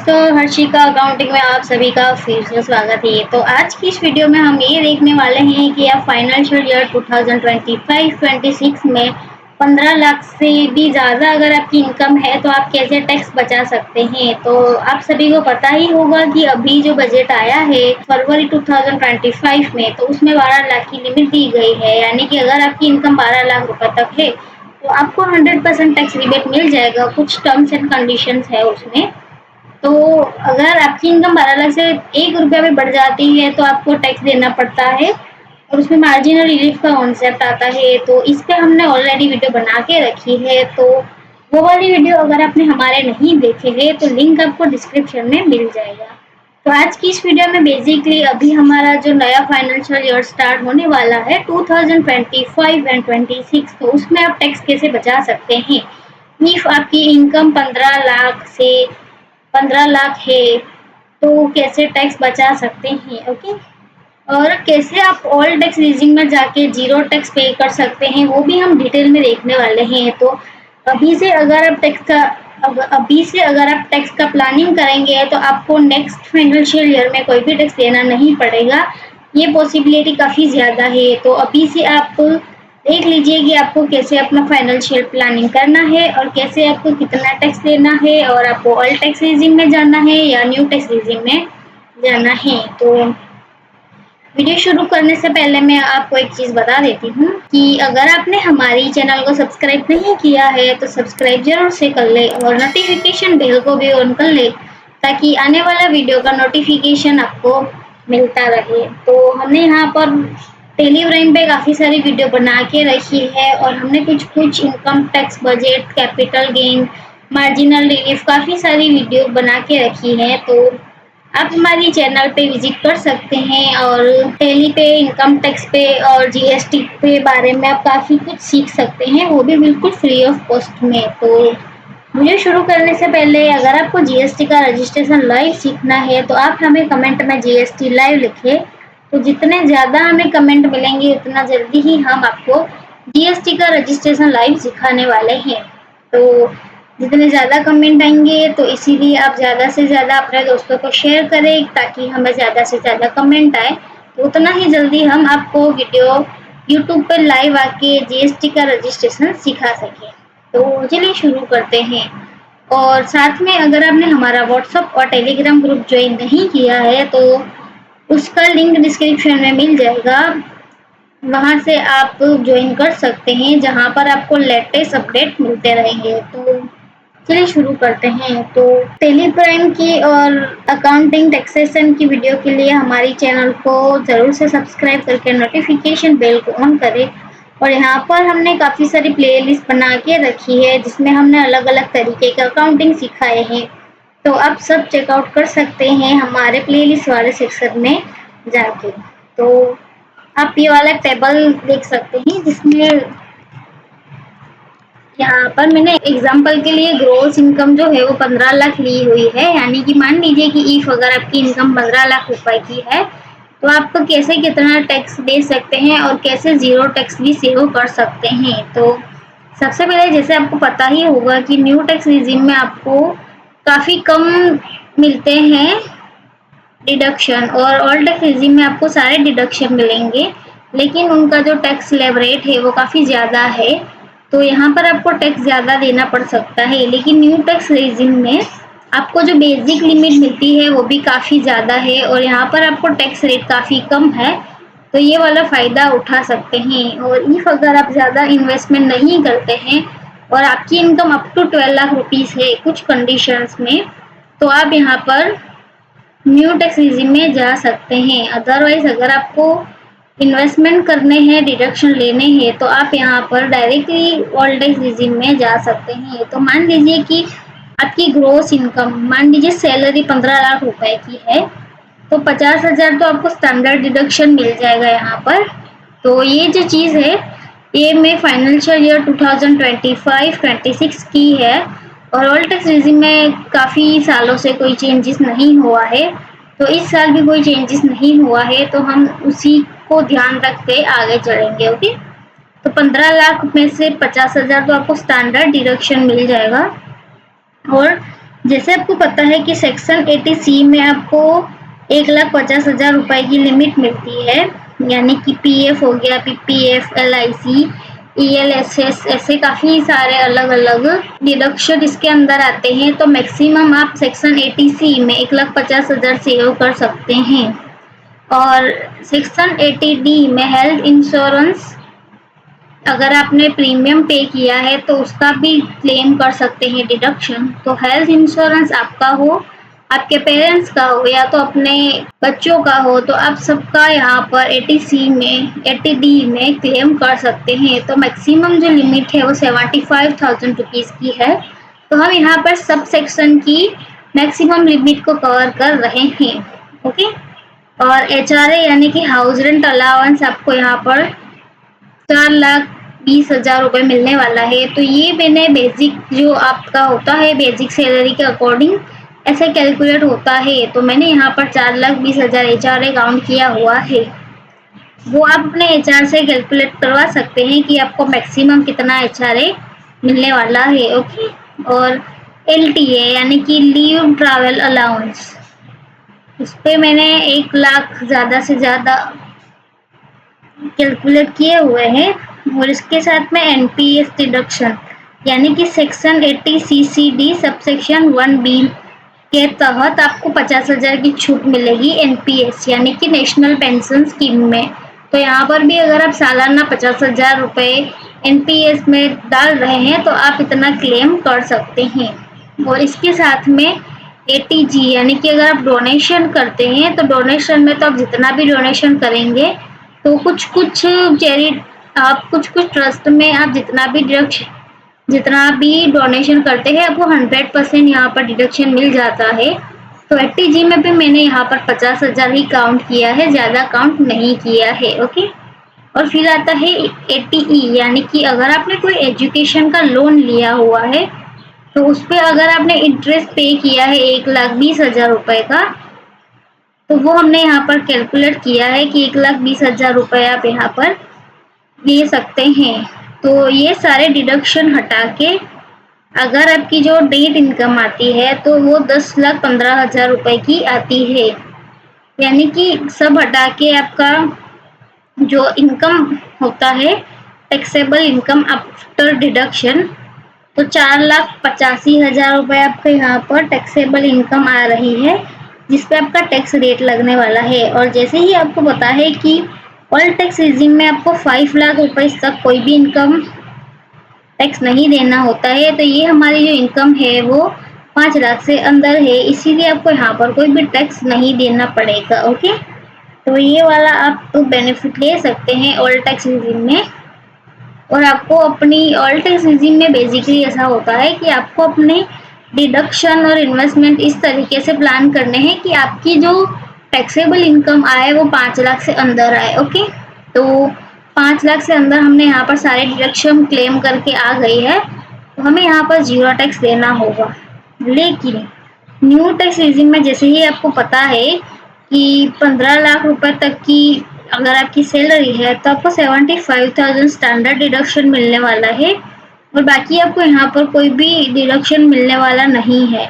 दोस्तों, हर्षिका अकाउंटिंग में आप सभी का फिर से स्वागत है। तो आज की इस वीडियो में हम ये देखने वाले हैं कि आप फाइनेंशियल ईयर 2025-26 में 15 लाख से भी ज़्यादा अगर आपकी इनकम है तो आप कैसे टैक्स बचा सकते हैं। तो आप सभी को पता ही होगा कि अभी जो बजट आया है फरवरी 2025 में, तो उसमें 12 लाख की लिमिट दी गई है। यानी कि अगर आपकी इनकम 12 लाख रुपए तक है तो आपको 100% टैक्स रिबेट मिल जाएगा। कुछ टर्म्स एंड कंडीशंस है उसमें। तो अगर आपकी इनकम 12 लाख से 1 रुपया भी बढ़ जाती है तो आपको टैक्स देना पड़ता है और उसमें मार्जिनल रिलीफ का कॉन्सेप्ट आता है। तो इस पे हमने ऑलरेडी वीडियो बना के रखी है, तो वो वाली वीडियो अगर आपने हमारे नहीं देखे हैं तो लिंक आपको डिस्क्रिप्शन में मिल जाएगा। तो आज की इस वीडियो में बेसिकली अभी हमारा जो नया फाइनेंशियल ईयर स्टार्ट होने वाला है 2025 एंड 26, तो उसमें आप टैक्स कैसे बचा सकते हैं। इफ आपकी इनकम 15 लाख है तो कैसे टैक्स बचा सकते हैं, ओके। और कैसे आप ऑल टैक्स रीजिंग में जाके जीरो टैक्स पे कर सकते हैं वो भी हम डिटेल में देखने वाले हैं। तो अभी से अगर आप टैक्स का प्लानिंग करेंगे तो आपको नेक्स्ट फाइनेंशियल ईयर में कोई भी टैक्स देना नहीं पड़ेगा, ये पॉसिबिलिटी काफ़ी ज़्यादा है। तो अभी से आप देख लीजिए कि आपको कैसे अपना फाइनेंशियल प्लानिंग करना है और कैसे आपको कितना टैक्स देना है और आपको ऑल टैक्स रीजिंग में जाना है या न्यू टैक्स रीजिंग में जाना है। तो वीडियो शुरू करने से पहले मैं आपको एक चीज़ बता देती हूँ कि अगर आपने हमारी चैनल को सब्सक्राइब नहीं किया है तो सब्सक्राइब जरूर से कर ले और नोटिफिकेशन बेल को भी ऑन कर ले ताकि आने वाला वीडियो का नोटिफिकेशन आपको मिलता रहे। तो हमने यहाँ पर टेलीग्राम पे काफ़ी सारी वीडियो बना के रखी है और हमने कुछ income tax, budget, capital gain, marginal relief काफ़ी सारी वीडियो बना के रखी है। तो आप हमारी चैनल पे विजिट कर सकते हैं और टेली पे, इनकम टैक्स पे और जीएसटी पे बारे में आप काफ़ी कुछ सीख सकते हैं, वो भी बिल्कुल फ्री ऑफ कॉस्ट में। तो वीडियो शुरू करने से पहले अगर आपको जीएसटी का रजिस्ट्रेशन लाइव सीखना है तो आप हमें कमेंट में जीएसटी लाइव लिखें। तो जितने ज़्यादा हमें कमेंट मिलेंगे उतना जल्दी ही हम आपको जीएसटी का रजिस्ट्रेशन लाइव सिखाने वाले हैं। तो जितने ज़्यादा कमेंट आएंगे तो इसीलिए आप ज़्यादा से ज़्यादा अपने दोस्तों को शेयर करें ताकि हमें ज़्यादा से ज़्यादा कमेंट आए, तो उतना ही जल्दी हम आपको वीडियो यूट्यूब पर लाइव आके जीएसटी का रजिस्ट्रेशन सिखा सकें। तो चलिए शुरू करते हैं। और साथ में अगर आपने हमारा व्हाट्सएप और टेलीग्राम ग्रुप ज्वाइन नहीं किया है तो उसका लिंक डिस्क्रिप्शन में मिल जाएगा, वहाँ से आप ज्वाइन कर सकते हैं जहाँ पर आपको लेटेस्ट अपडेट मिलते रहेंगे। तो चलिए शुरू करते हैं। तो टेली प्राइम की और अकाउंटिंग टैक्सेशन की वीडियो के लिए हमारी चैनल को ज़रूर से सब्सक्राइब करके नोटिफिकेशन बेल को ऑन करें। और यहाँ पर हमने काफ़ी सारी प्लेलिस्ट बना के रखी है जिसमें हमने अलग अलग तरीके का अकाउंटिंग सिखाए हैं, तो आप सब चेकआउट कर सकते हैं हमारे प्लेलिस्ट वाले सेक्शन में जाके। तो आप ये वाला टेबल देख सकते हैं जिसमें यहाँ पर मैंने एग्जाम्पल के लिए ग्रोस इनकम जो है वो 15 लाख ली हुई है। यानी कि मान लीजिए कि इफ अगर आपकी इनकम 15 लाख रुपए की है तो आप कैसे कितना टैक्स दे सकते हैं और कैसे जीरो टैक्स भी सेव कर सकते हैं। तो सबसे पहले जैसे आपको पता ही होगा कि न्यू टैक्स रिजिम में आपको काफ़ी कम मिलते हैं डिडक्शन और ओल्ड टैक्स रिजिम में आपको सारे डिडक्शन मिलेंगे, लेकिन उनका जो टैक्स स्लैब रेट है वो काफ़ी ज़्यादा है। तो यहाँ पर आपको टैक्स ज़्यादा देना पड़ सकता है, लेकिन न्यू टैक्स रेजिम में आपको जो बेसिक लिमिट मिलती है वो भी काफ़ी ज़्यादा है और यहाँ पर आपको टैक्स रेट काफ़ी कम है, तो ये वाला फ़ायदा उठा सकते हैं। और इफ अगर आप ज़्यादा इन्वेस्टमेंट नहीं करते हैं और आपकी income up to 12 lakh rupees है कुछ कंडीशंस में, तो आप यहाँ पर न्यू टैक्स रेजिम में जा सकते हैं। अदरवाइज अगर आपको इन्वेस्टमेंट करने हैं, डिडक्शन लेने हैं, तो आप यहाँ पर डायरेक्टली ओल्ड टैक्स रेजिम में जा सकते हैं। तो मान लीजिए कि आपकी ग्रोस इनकम, मान लीजिए सैलरी 15 लाख रुपए की है तो 50,000 तो आपको स्टैंडर्ड डिडक्शन मिल जाएगा यहाँ पर। तो ये जो चीज़ है ये मैं फाइनेंशियल ईयर 2025-26 की है और ओल्ड टैक्स रेजिम में काफ़ी सालों से कोई चेंजेस नहीं हुआ है, तो इस साल भी कोई चेंजेस नहीं हुआ है, तो हम उसी को ध्यान रखते आगे चलेंगे, ओके। तो 15 लाख में से 50,000 तो आपको स्टैंडर्ड डिडक्शन मिल जाएगा और जैसे आपको पता है कि सेक्शन 80C में आपको 1,50,000 रुपए की लिमिट मिलती है, यानी कि पीएफ हो गया, पीपीएफ, एलआईसी, ईएलएसएस, ऐसे काफ़ी सारे अलग अलग डिडक्शन इसके अंदर आते हैं। तो मैक्सिमम आप सेक्शन 80C में 1,50,000 सेव कर सकते हैं। और सेक्शन 80D में हेल्थ इंश्योरेंस, अगर आपने प्रीमियम पे किया है तो उसका भी क्लेम कर सकते हैं डिडक्शन। तो हेल्थ इंश्योरेंस आपका हो, आपके पेरेंट्स का हो, या तो अपने बच्चों का हो, तो आप सबका यहाँ पर 80D में क्लेम कर सकते हैं। तो मैक्सिमम जो लिमिट है वो 75,000 रुपीज़ की है। तो हम यहाँ पर सब सेक्शन की मैक्सिमम लिमिट को कवर कर रहे हैं। ओके। और HRA यानी कि हाउस रेंट अलाउंस आपको यहाँ पर 4,20,000 रुपये मिलने वाला है। तो ये मैंने बेसिक जो आपका होता है बेसिक सैलरी के अकॉर्डिंग ऐसे कैलकुलेट होता है। तो मैंने यहाँ पर 4,20,000 HRA काउंट किया हुआ है। वो आप अपने HR से कैलकुलेट करवा सकते हैं कि आपको मैक्सिमम कितना HRA मिलने वाला है। ओके। और LTA यानी कि लीव ट्रैवल अलाउंस, उस पर मैंने 1 लाख ज़्यादा से ज़्यादा कैलकुलेट किए हुए हैं। और इसके साथ में NPS डिडक्शन यानी कि सेक्शन 80 CCD सबसेक्शन 1B के तहत आपको 50,000 की छूट मिलेगी NPS यानी कि नेशनल पेंशन स्कीम में। तो यहाँ पर भी अगर आप सालाना 50,000 रुपये NPS में डाल रहे हैं तो आप इतना क्लेम कर सकते हैं। और इसके साथ में ATG यानी कि अगर आप डोनेशन करते हैं तो डोनेशन में तो आप जितना भी डोनेशन करेंगे तो कुछ ट्रस्ट में आप जितना भी डोनेशन करते हैं आपको 100% यहाँ पर डिडक्शन मिल जाता है। तो ATG में भी मैंने यहाँ पर 50,000 ही काउंट किया है, ज़्यादा काउंट नहीं किया है। ओके। और फिर आता है ATE यानी कि अगर आपने कोई एजुकेशन का लोन लिया हुआ है तो उस पर अगर आपने इंटरेस्ट पे किया है 1,20,000 रुपये का, तो वो हमने यहाँ पर कैलकुलेट किया है कि 1,20,000 रुपये आप यहाँ पर ले सकते हैं। तो ये सारे डिडक्शन हटा के अगर आपकी जो नेट इनकम आती है तो वो 10,15,000 रुपये की आती है। यानी कि सब हटा के आपका जो इनकम होता है टैक्सेबल इनकम आफ्टर डिडक्शन, तो 4,85,000 रुपये आपके यहाँ पर टैक्सेबल इनकम आ रही है, जिस पे आपका टैक्स रेट लगने वाला है। और जैसे ही आपको पता है कि ऑल टैक्स रिजीम में आपको 5 लाख रुपए तक कोई भी इनकम टैक्स नहीं देना होता है, तो ये हमारी जो इनकम है वो 5 लाख से अंदर है, इसीलिए आपको यहाँ पर कोई भी टैक्स नहीं देना पड़ेगा। ओके। तो ये वाला आप तो बेनिफिट ले सकते हैं ऑल टैक्स रिजीम में। और आपको अपनी ऑल टैक्स रिजीम में बेसिकली ऐसा होता है कि आपको अपने डिडक्शन और इन्वेस्टमेंट इस तरीके से प्लान करने हैं कि आपकी जो टैक्सेबल इनकम आए वो 5 लाख से अंदर आए। ओके। तो 5 लाख से अंदर हमने यहाँ पर सारे डिडक्शन क्लेम करके आ गई है, तो हमें यहाँ पर 0 टैक्स देना होगा। लेकिन न्यू टैक्स रिजीम में जैसे ही आपको पता है कि 15 लाख रुपए तक की अगर आपकी सैलरी है तो आपको 75,000 स्टैंडर्ड डिडक्शन मिलने वाला है, और बाकी आपको यहाँ पर कोई भी डिडक्शन मिलने वाला नहीं है।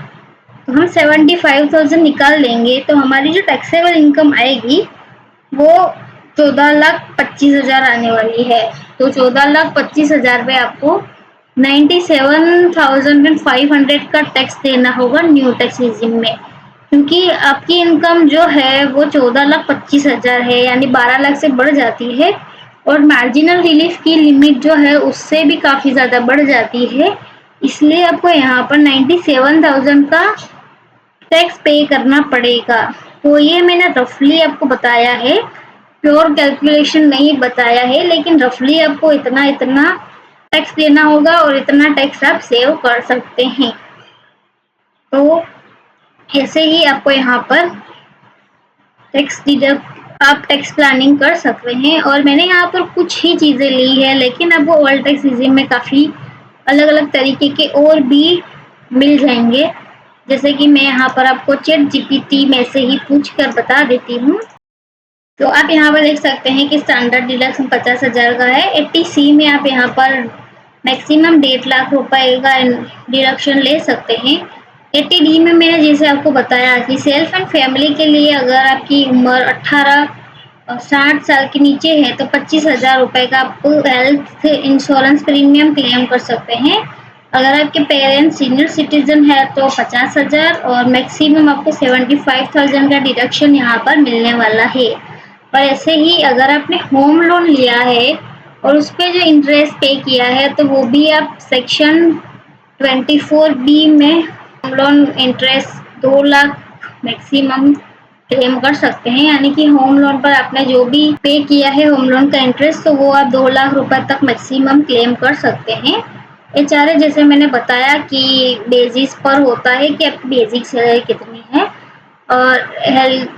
तो हम 75,000 निकाल लेंगे तो हमारी जो टैक्सेबल इनकम आएगी वो 14,25,000 आने वाली है। तो 14,25,000 पे आपको 97,500 का टैक्स देना होगा न्यू टैक्स रिजीम में, क्योंकि आपकी इनकम जो है वो 14,25,000 है, यानी 12 लाख से बढ़ जाती है। और मार्जिनल रिलीफ की लिमिट जो है उससे भी काफ़ी ज़्यादा बढ़ जाती है, इसलिए आपको यहाँ पर 97,000 का टैक्स पे करना पड़ेगा। तो ये मैंने रफली आपको बताया है, प्योर कैलकुलेशन नहीं बताया है, लेकिन रफली आपको इतना टैक्स देना होगा और इतना टैक्स आप सेव कर सकते हैं। तो ऐसे ही आपको यहाँ पर आप टैक्स प्लानिंग कर सकते हैं। और मैंने यहाँ पर कुछ ही चीज़ें ली है, लेकिन आपको ऑल टैक्स रिजीम में काफ़ी अलग अलग तरीके के और भी मिल जाएंगे। जैसे कि मैं यहाँ पर आपको ChatGPT में से ही पूछ कर बता देती हूँ। तो आप यहाँ पर देख सकते हैं कि स्टैंडर्ड डिडक्शन 50,000 का है। 80C में आप यहाँ पर मैक्सिमम 1.5 लाख रुपए का डिडक्शन ले सकते हैं। 80D में मैंने जैसे आपको बताया कि सेल्फ एंड फैमिली के लिए अगर आपकी उम्र 18 और 60 साल के नीचे है तो 25,000 रुपये का आपको हेल्थ इंश्योरेंस प्रीमियम क्लेम कर सकते हैं। अगर आपके पेरेंट्स सीनियर सिटीजन है तो 50,000 और मैक्सिमम आपको 75,000 का डिडक्शन यहाँ पर मिलने वाला है। और ऐसे ही अगर आपने होम लोन लिया है और उस पर जो इंटरेस्ट पे किया है तो वो भी आप सेक्शन 24B में home loan interest 2 lakh maximum claim कर सकते हैं। यानी कि होम लोन पर आपने जो भी पे किया है होम लोन का इंटरेस्ट तो वो आप 2 लाख रुपए तक मैक्सिमम क्लेम कर सकते हैं। HRA जैसे मैंने बताया कि बेसिस पर होता है कि आपकी बेसिक सैलरी कितनी है। और हेल्थ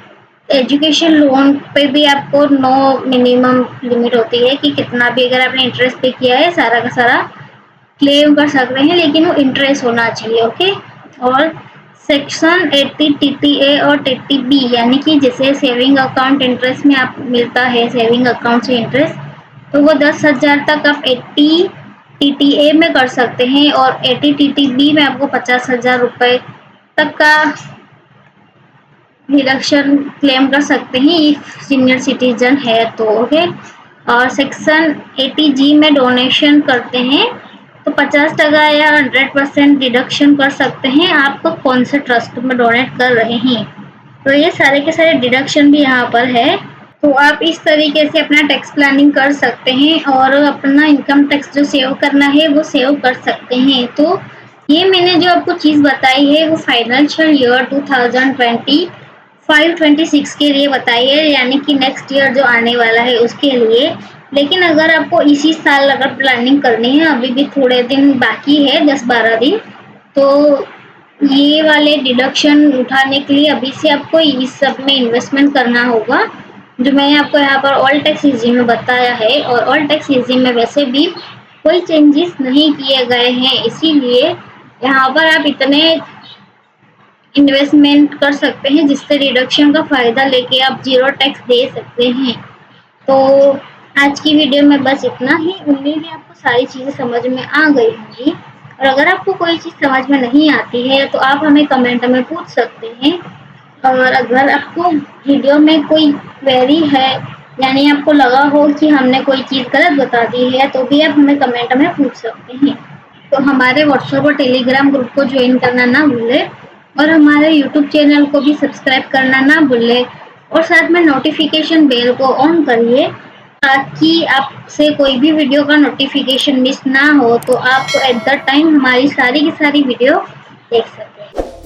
एजुकेशन लोन पे भी आपको नो मिनिमम लिमिट होती है कि कितना भी अगर आपने इंटरेस्ट पे किया है सारा का सारा क्लेम कर सकते हैं, लेकिन वो इंटरेस्ट होना चाहिए। ओके। और सेक्शन 80 TTA और 80B यानी कि जैसे सेविंग अकाउंट इंटरेस्ट में आप मिलता है सेविंग अकाउंट से इंटरेस्ट, तो वो 10,000 तक आप 80 TTA में कर सकते हैं और 80 TTB में आपको 50,000 रुपये तक का डिडक्शन क्लेम कर सकते हैं इफ सीनियर सिटीजन है तो। ओके। और सेक्शन 80G में डोनेशन करते हैं तो 50% या 100% डिडक्शन कर सकते हैं आप कौन से ट्रस्ट में डोनेट कर रहे हैं। तो ये सारे के सारे डिडक्शन भी यहाँ पर है। तो आप इस तरीके से अपना टैक्स प्लानिंग कर सकते हैं और अपना इनकम टैक्स जो सेव करना है वो सेव कर सकते हैं। तो ये मैंने जो आपको चीज़ बताई है वो फाइनेंशियल ईयर 2025-26 के लिए बताई है, यानी कि नेक्स्ट ईयर जो आने वाला है उसके लिए। लेकिन अगर आपको इसी साल अगर प्लानिंग करनी है, अभी भी थोड़े दिन बाकी है 10-12 दिन, तो ये वाले डिडक्शन उठाने के लिए अभी से आपको इस सब में इन्वेस्टमेंट करना होगा जो मैंने आपको यहाँ पर ऑल टैक्स इजी में बताया है। और ऑल टैक्स इजी में वैसे भी कोई चेंजेस नहीं किए गए हैं, इसीलिए यहाँ पर आप इतने इन्वेस्टमेंट कर सकते हैं जिससे डिडक्शन का फ़ायदा लेके आप जीरो टैक्स दे सकते हैं। तो आज की वीडियो में बस इतना ही। उम्मीद है आपको सारी चीज़ें समझ में आ गई होंगी। और अगर आपको कोई चीज़ समझ में नहीं आती है तो आप हमें कमेंट में पूछ सकते हैं। और अगर आपको वीडियो में कोई क्वेरी है यानी आपको लगा हो कि हमने कोई चीज़ गलत बता दी है तो भी आप हमें कमेंट में पूछ सकते हैं। तो हमारे व्हाट्सएप और टेलीग्राम ग्रुप को ज्वाइन करना ना भूलें और हमारे यूट्यूब चैनल को भी सब्सक्राइब करना ना भूलें और साथ में नोटिफिकेशन बेल को ऑन करिए ताकि आपसे कोई भी वीडियो का नोटिफिकेशन मिस ना हो, तो आप एट द टाइम हमारी सारी की सारी वीडियो देख सकें।